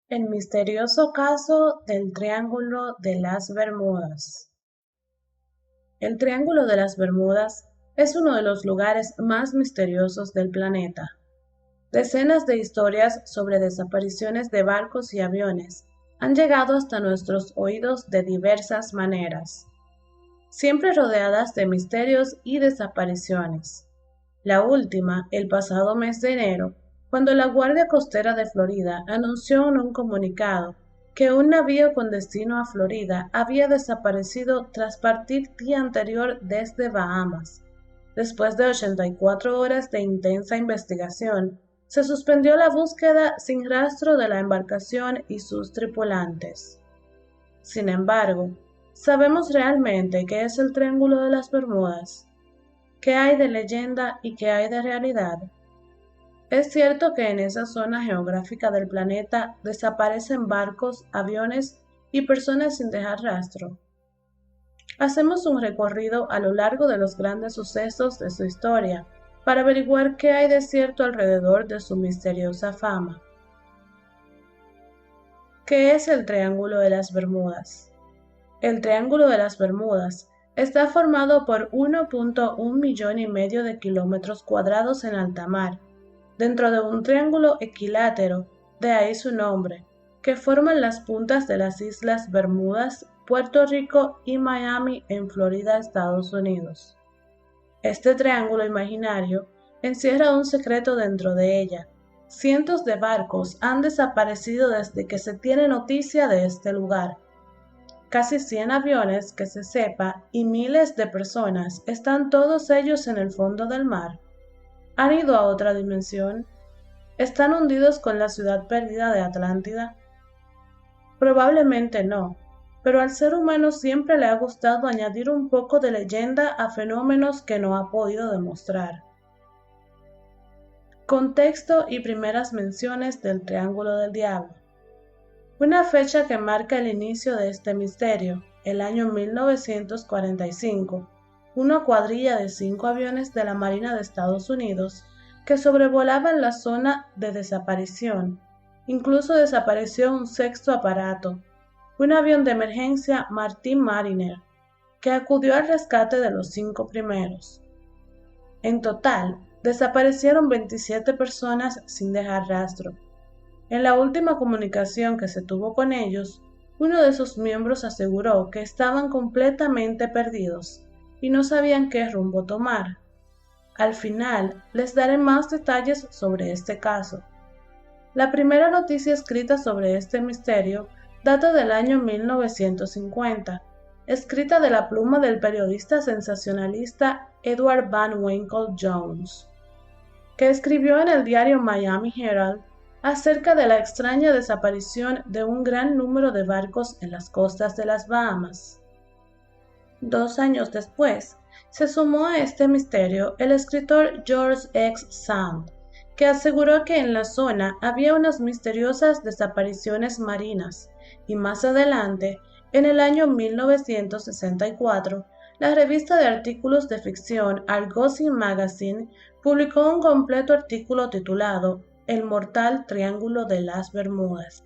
El misterioso caso del Triángulo de las Bermudas. El Triángulo de las Bermudas es uno de los lugares más misteriosos del planeta. Decenas de historias sobre desapariciones de barcos y aviones han llegado hasta nuestros oídos de diversas maneras, siempre rodeadas de misterios y desapariciones. La última, el pasado mes de enero, cuando la Guardia Costera de Florida anunció en un comunicado que un navío con destino a Florida había desaparecido tras partir día anterior desde Bahamas. Después de 84 horas de intensa investigación, se suspendió la búsqueda sin rastro de la embarcación y sus tripulantes. Sin embargo, ¿sabemos realmente qué es el Triángulo de las Bermudas? ¿Qué hay de leyenda y qué hay de realidad? Es cierto que en esa zona geográfica del planeta desaparecen barcos, aviones y personas sin dejar rastro. Hacemos un recorrido a lo largo de los grandes sucesos de su historia para averiguar qué hay de cierto alrededor de su misteriosa fama. ¿Qué es el Triángulo de las Bermudas? El Triángulo de las Bermudas está formado por 1.1 millón y medio de kilómetros cuadrados en alta mar, dentro de un triángulo equilátero, de ahí su nombre, que forman las puntas de las islas Bermudas, Puerto Rico y Miami en Florida, Estados Unidos. Este triángulo imaginario encierra un secreto dentro de ella. Cientos de barcos han desaparecido desde que se tiene noticia de este lugar. Casi 100 aviones que se sepa y miles de personas están todos ellos en el fondo del mar. ¿Han ido a otra dimensión? ¿Están hundidos con la ciudad perdida de Atlántida? Probablemente no, pero al ser humano siempre le ha gustado añadir un poco de leyenda a fenómenos que no ha podido demostrar. Contexto y primeras menciones del Triángulo del Diablo. Una fecha que marca el inicio de este misterio, el año 1945, una cuadrilla de 5 aviones de la Marina de Estados Unidos que sobrevolaban la zona de desaparición. Incluso desapareció un sexto aparato, un avión de emergencia Martin Mariner, que acudió al rescate de los 5 primeros. En total, desaparecieron 27 personas sin dejar rastro. En la última comunicación que se tuvo con ellos, uno de sus miembros aseguró que estaban completamente perdidos y no sabían qué rumbo tomar. Al final, les daré más detalles sobre este caso. La primera noticia escrita sobre este misterio data del año 1950, escrita de la pluma del periodista sensacionalista Edward Van Winkle Jones, que escribió en el diario Miami Herald acerca de la extraña desaparición de un gran número de barcos en las costas de las Bahamas. 2 años después, se sumó a este misterio el escritor George X. Sand, que aseguró que en la zona había unas misteriosas desapariciones marinas, y más adelante, en el año 1964, la revista de artículos de ficción Argosy Magazine publicó un completo artículo titulado El mortal Triángulo de las Bermudas,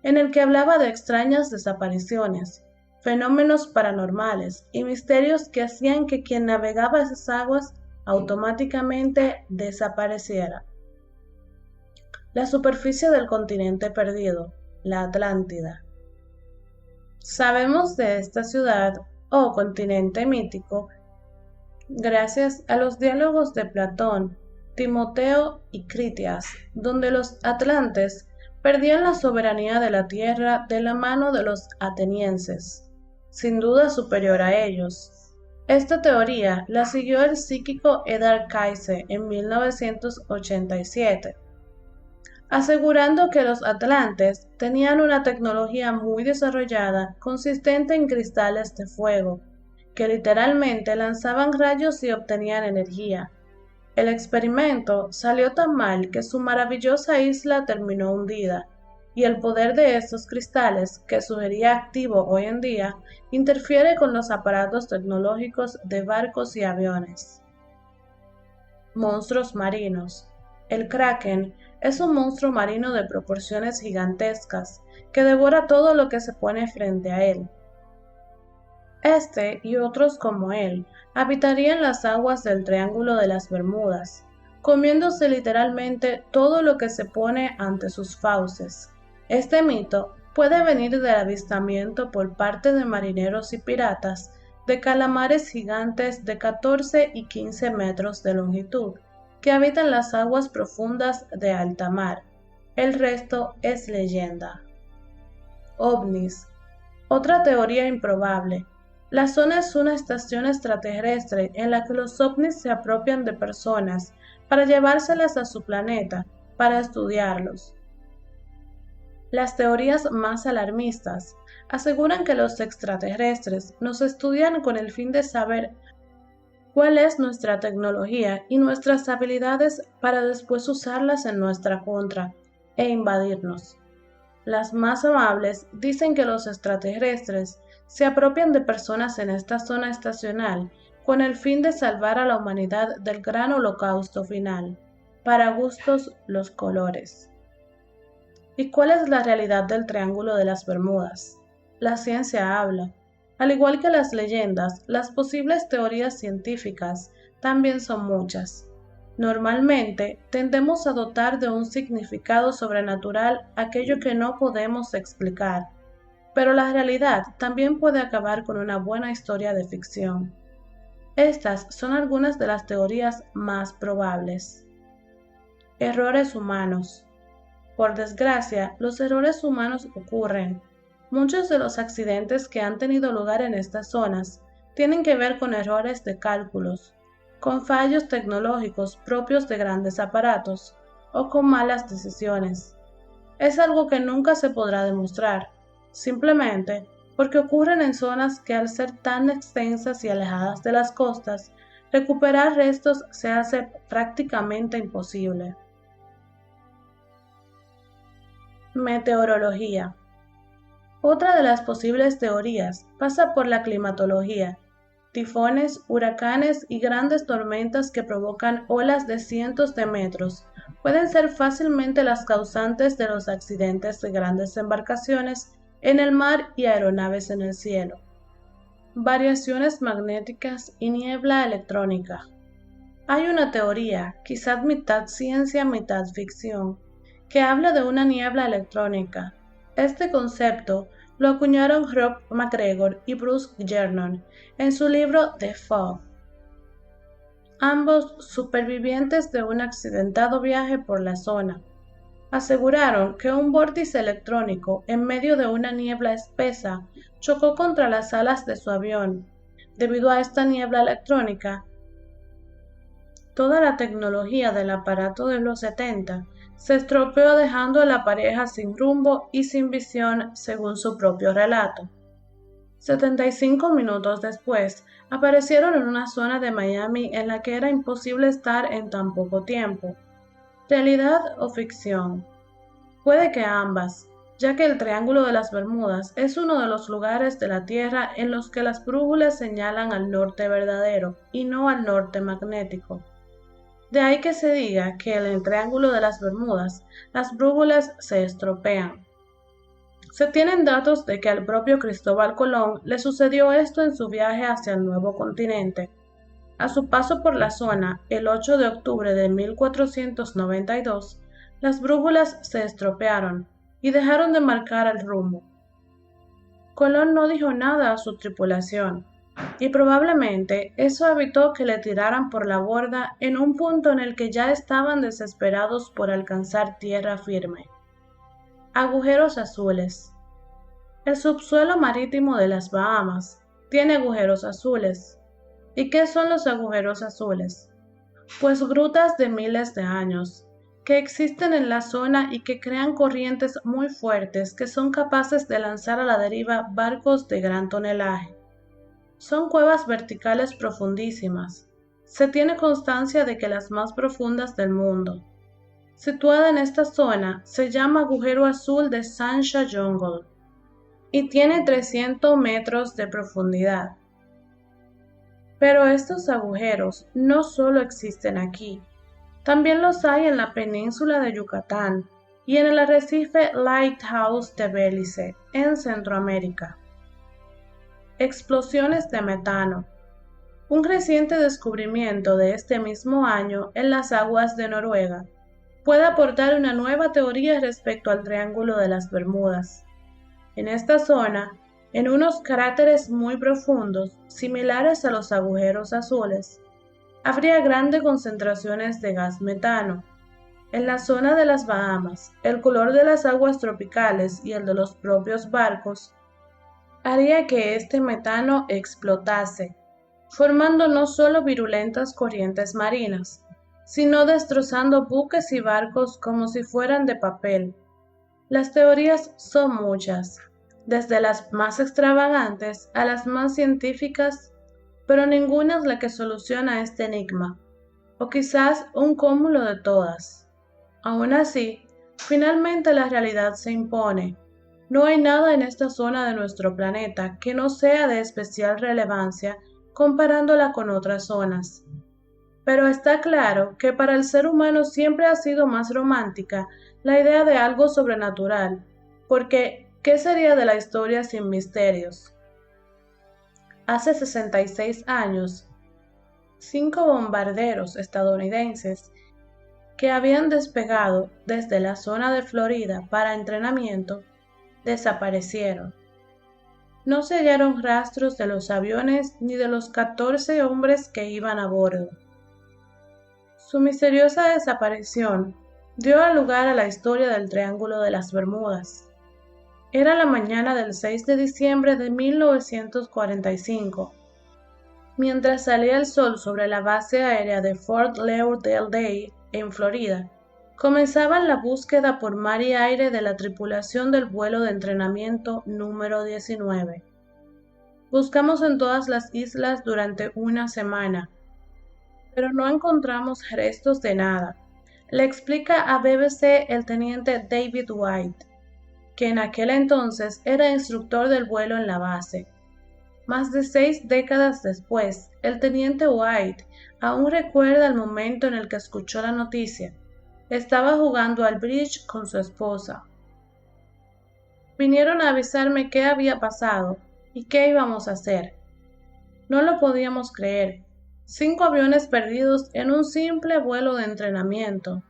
en el que hablaba de extrañas desapariciones, fenómenos paranormales y misterios que hacían que quien navegaba esas aguas automáticamente desapareciera. La superficie del continente perdido, la Atlántida. Sabemos de esta ciudad o continente mítico gracias a los diálogos de Platón, Timoteo y Critias, donde los atlantes perdían la soberanía de la tierra de la mano de los atenienses, sin duda superior a ellos. Esta teoría la siguió el psíquico Edgar Cayce en 1987, asegurando que los atlantes tenían una tecnología muy desarrollada consistente en cristales de fuego, que literalmente lanzaban rayos y obtenían energía. El experimento salió tan mal que su maravillosa isla terminó hundida, y el poder de estos cristales, que sugería activo hoy en día, interfiere con los aparatos tecnológicos de barcos y aviones. Monstruos marinos. El Kraken Es un monstruo marino de proporciones gigantescas que devora todo lo que se pone frente a él. Este y otros como él habitarían las aguas del Triángulo de las Bermudas, comiéndose literalmente todo lo que se pone ante sus fauces. Este mito puede venir del avistamiento por parte de marineros y piratas de calamares gigantes de 14 y 15 metros de longitud, que habitan las aguas profundas de alta mar. El resto es leyenda. OVNIs. Otra teoría improbable. La zona es una estación extraterrestre en la que los ovnis se apropian de personas para llevárselas a su planeta para estudiarlos. Las teorías más alarmistas aseguran que los extraterrestres nos estudian con el fin de saber cuál es nuestra tecnología y nuestras habilidades para después usarlas en nuestra contra e invadirnos. Las más amables dicen que los extraterrestres se apropian de personas en esta zona estacional con el fin de salvar a la humanidad del gran holocausto final. Para gustos, los colores. ¿Y cuál es la realidad del Triángulo de las Bermudas? La ciencia habla. Al igual que las leyendas, las posibles teorías científicas también son muchas. Normalmente tendemos a dotar de un significado sobrenatural aquello que no podemos explicar, pero la realidad también puede acabar con una buena historia de ficción. Estas son algunas de las teorías más probables. Errores humanos. Por desgracia, los errores humanos ocurren. Muchos de los accidentes que han tenido lugar en estas zonas tienen que ver con errores de cálculos, con fallos tecnológicos propios de grandes aparatos o con malas decisiones. Es algo que nunca se podrá demostrar, simplemente porque ocurren en zonas que al ser tan extensas y alejadas de las costas, recuperar restos se hace prácticamente imposible. Meteorología. Otra de las posibles teorías pasa por la climatología. Tifones, huracanes y grandes tormentas que provocan olas de cientos de metros pueden ser fácilmente las causantes de los accidentes de grandes embarcaciones en el mar y aeronaves en el cielo. Variaciones magnéticas y niebla electrónica. Hay una teoría, quizás mitad ciencia, mitad ficción, que habla de una niebla electrónica. Este concepto lo acuñaron Rob MacGregor y Bruce Gernon en su libro The Fog. Ambos supervivientes de un accidentado viaje por la zona aseguraron que un vórtice electrónico en medio de una niebla espesa chocó contra las alas de su avión. Debido a esta niebla electrónica, toda la tecnología del aparato de los 70 se estropeó dejando a la pareja sin rumbo y sin visión, según su propio relato. 75 minutos después, aparecieron en una zona de Miami en la que era imposible estar en tan poco tiempo. ¿Realidad o ficción? Puede que ambas, ya que el Triángulo de las Bermudas es uno de los lugares de la Tierra en los que las brújulas señalan al norte verdadero y no al norte magnético. De ahí que se diga que en el Triángulo de las Bermudas las brújulas se estropean. Se tienen datos de que al propio Cristóbal Colón le sucedió esto en su viaje hacia el nuevo continente. A su paso por la zona, el 8 de octubre de 1492, las brújulas se estropearon y dejaron de marcar el rumbo. Colón no dijo nada a su tripulación, y probablemente eso evitó que le tiraran por la borda en un punto en el que ya estaban desesperados por alcanzar tierra firme. Agujeros azules. El subsuelo marítimo de las Bahamas tiene agujeros azules. ¿Y qué son los agujeros azules? Pues grutas de miles de años, que existen en la zona y que crean corrientes muy fuertes que son capaces de lanzar a la deriva barcos de gran tonelaje. Son cuevas verticales profundísimas. Se tiene constancia de que las más profundas del mundo. Situada en esta zona, se llama agujero azul de Sancha Jungle y tiene 300 metros de profundidad. Pero estos agujeros no solo existen aquí, También los hay en la península de Yucatán y en el arrecife Lighthouse de Belice, en Centroamérica. Explosiones de metano. Un reciente descubrimiento de este mismo año en las aguas de Noruega puede aportar una nueva teoría respecto al Triángulo de las Bermudas. En esta zona, en unos cráteres muy profundos, similares a los agujeros azules, habría grandes concentraciones de gas metano. En la zona de las Bahamas, el color de las aguas tropicales y el de los propios barcos haría que este metano explotase, formando no solo virulentas corrientes marinas, sino destrozando buques y barcos como si fueran de papel. Las teorías son muchas, desde las más extravagantes a las más científicas, pero ninguna es la que soluciona este enigma, o quizás un cúmulo de todas. Aún así, finalmente la realidad se impone. No hay nada en esta zona de nuestro planeta que no sea de especial relevancia comparándola con otras zonas. Pero está claro que para el ser humano siempre ha sido más romántica la idea de algo sobrenatural, porque ¿qué sería de la historia sin misterios? Hace 66 años, 5 bombarderos estadounidenses que habían despegado desde la zona de Florida para entrenamiento desaparecieron. No se hallaron rastros de los aviones ni de los 14 hombres que iban a bordo. Su misteriosa desaparición dio lugar a la historia del Triángulo de las Bermudas. Era la mañana del 6 de diciembre de 1945. Mientras salía el sol sobre la base aérea de Fort Lauderdale, en Florida, comenzaban la búsqueda por mar y aire de la tripulación del vuelo de entrenamiento número 19. Buscamos en todas las islas durante una semana, pero no encontramos restos de nada, le explica a BBC el teniente David White, que en aquel entonces era instructor del vuelo en la base. Más de 6 décadas después, el teniente White aún recuerda el momento en el que escuchó la noticia. Estaba jugando al bridge con su esposa. Vinieron a avisarme qué había pasado y qué íbamos a hacer. No lo podíamos creer. 5 aviones perdidos en un simple vuelo de entrenamiento.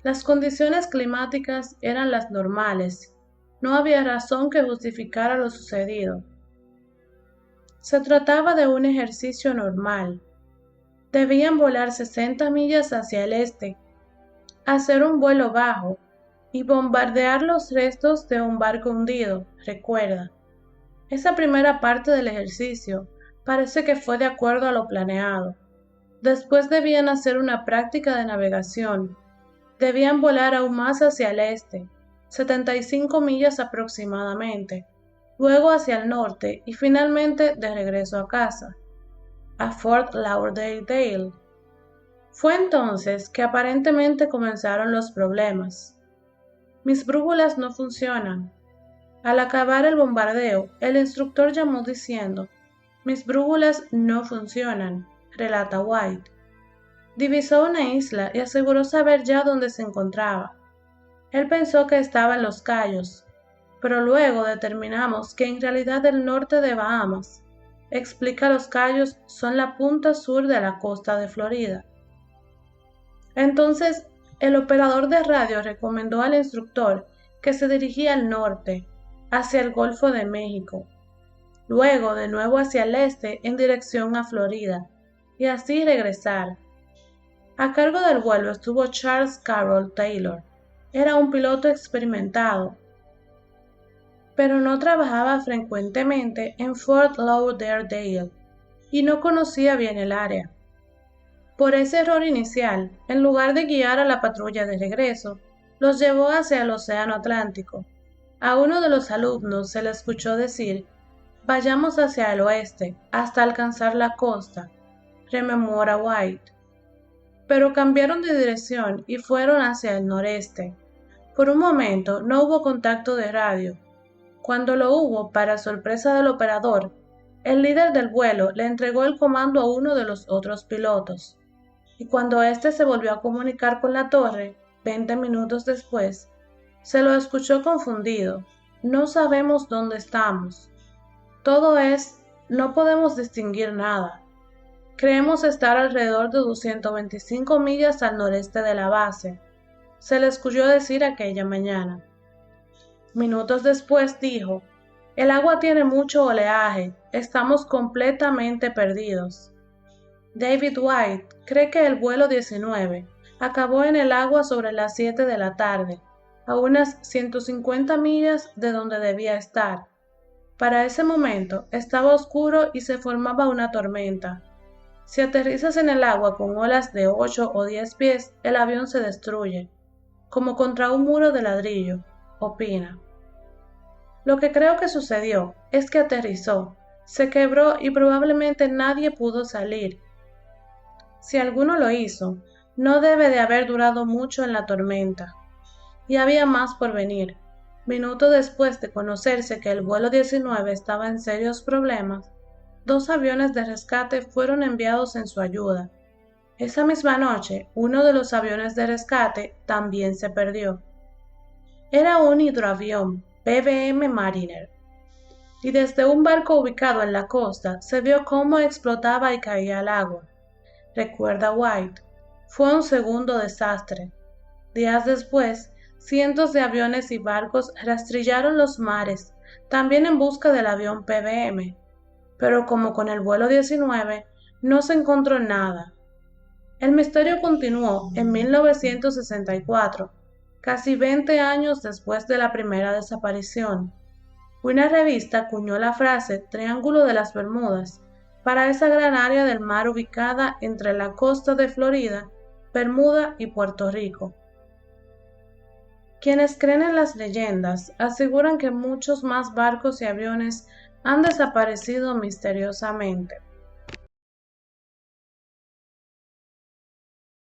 Las condiciones climáticas eran las normales. No había razón que justificara lo sucedido. Se trataba de un ejercicio normal. Debían volar 60 millas hacia el este, hacer un vuelo bajo y bombardear los restos de un barco hundido, recuerda. Esa primera parte del ejercicio parece que fue de acuerdo a lo planeado. Después debían hacer una práctica de navegación. Debían volar aún más hacia el este, 75 millas aproximadamente, luego hacia el norte y finalmente de regreso a casa, a Fort Lauderdale. Fue entonces que aparentemente comenzaron los problemas. Mis brújulas no funcionan. Al acabar el bombardeo, el instructor llamó diciendo, «Mis brújulas no funcionan», relata White. Divisó una isla y aseguró saber ya dónde se encontraba. Él pensó que estaba en los Cayos, pero luego determinamos que en realidad el norte de Bahamas, explica, los Cayos son la punta sur de la costa de Florida. Entonces, el operador de radio recomendó al instructor que se dirigía al norte, hacia el Golfo de México, luego de nuevo hacia el este en dirección a Florida, y así regresar. A cargo del vuelo estuvo Charles Carroll Taylor. Era un piloto experimentado, pero no trabajaba frecuentemente en Fort Lauderdale y no conocía bien el área. Por ese error inicial, en lugar de guiar a la patrulla de regreso, los llevó hacia el Océano Atlántico. A uno de los alumnos se le escuchó decir, «Vayamos hacia el oeste, hasta alcanzar la costa», rememora White. Pero cambiaron de dirección y fueron hacia el noreste. Por un momento no hubo contacto de radio. Cuando lo hubo, para sorpresa del operador, el líder del vuelo le entregó el comando a uno de los otros pilotos. y cuando éste se volvió a comunicar con la torre, 20 minutos después, se lo escuchó confundido. No sabemos dónde estamos. Todo no podemos distinguir nada. Creemos estar alrededor de 225 millas al noreste de la base. Se le escuchó decir aquella mañana. Minutos después dijo, el agua tiene mucho oleaje, estamos completamente perdidos. David White cree que el vuelo 19 acabó en el agua sobre las 7 de la tarde, a unas 150 millas de donde debía estar. Para ese momento estaba oscuro y se formaba una tormenta. Si aterrizas en el agua con olas de 8 o 10 pies, el avión se destruye, como contra un muro de ladrillo, opina. Lo que creo que sucedió es que aterrizó, se quebró y probablemente nadie pudo salir. Si alguno lo hizo, no debe de haber durado mucho en la tormenta. Y había más por venir. Minutos después de conocerse que el vuelo 19 estaba en serios problemas, 2 aviones de rescate fueron enviados en su ayuda. Esa misma noche, uno de los aviones de rescate también se perdió. Era un hidroavión PBM Mariner, y desde un barco ubicado en la costa se vio cómo explotaba y caía al agua. Recuerda White, fue un segundo desastre. Días después, cientos de aviones y barcos rastrillaron los mares, también en busca del avión PBM, pero como con el vuelo 19, no se encontró nada. El misterio continuó en 1964, casi 20 años después de la primera desaparición. Una revista acuñó la frase Triángulo de las Bermudas para esa gran área del mar ubicada entre la costa de Florida, Bermuda y Puerto Rico. Quienes creen en las leyendas aseguran que muchos más barcos y aviones han desaparecido misteriosamente.